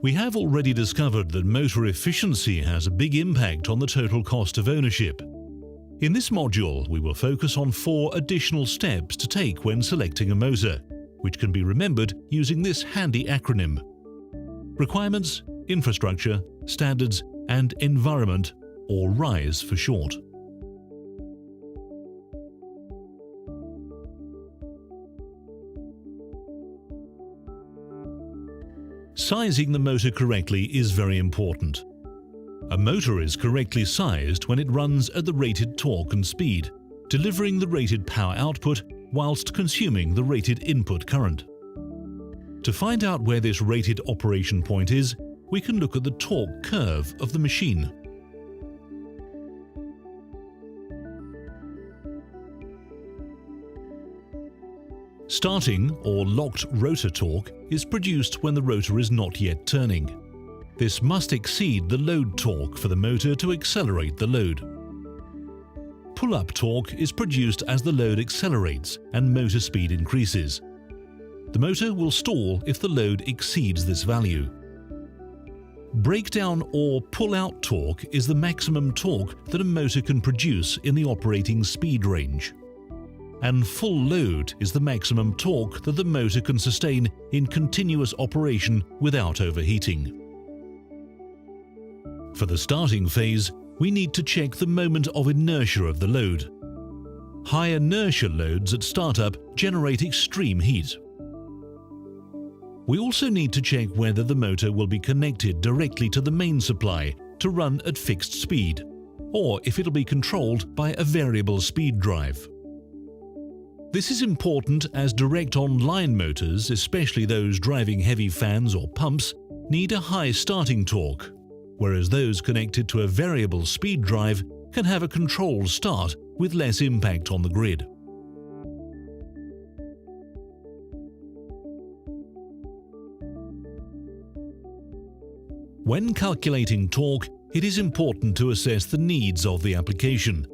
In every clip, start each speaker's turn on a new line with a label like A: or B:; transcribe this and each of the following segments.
A: We have already discovered that motor efficiency has a big impact on the total cost of ownership. In this module, we will focus on 4 additional steps to take when selecting a motor, which can be remembered using this handy acronym: Requirements, Infrastructure, Standards, and Environment, or RISE for short. Sizing the motor correctly is very important. A motor is correctly sized when it runs at the rated torque and speed, delivering the rated power output whilst consuming the rated input current. To find out where this rated operation point is, we can look at the torque curve of the machine. Starting or locked rotor torque is produced when the rotor is not yet turning. This must exceed the load torque for the motor to accelerate the load. Pull-up torque is produced as the load accelerates and motor speed increases. The motor will stall if the load exceeds this value. Breakdown or pull-out torque is the maximum torque that a motor can produce in the operating speed range. And full load is the maximum torque that the motor can sustain in continuous operation without overheating. For the starting phase, we need to check the moment of inertia of the load. High inertia loads at startup generate extreme heat. We also need to check whether the motor will be connected directly to the main supply to run at fixed speed, or if it'll be controlled by a variable speed drive. This is important as direct-on-line motors, especially those driving heavy fans or pumps, need a high starting torque, whereas those connected to a variable speed drive can have a controlled start with less impact on the grid. When calculating torque, it is important to assess the needs of the application,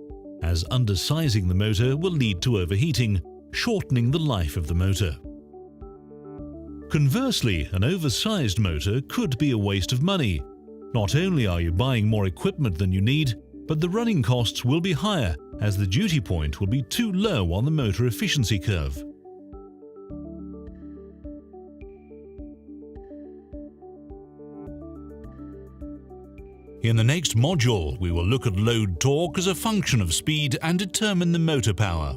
A: as undersizing the motor will lead to overheating, shortening the life of the motor. Conversely, an oversized motor could be a waste of money. Not only are you buying more equipment than you need, but the running costs will be higher as the duty point will be too low on the motor efficiency curve. In the next module, we will look at load torque as a function of speed and determine the motor power.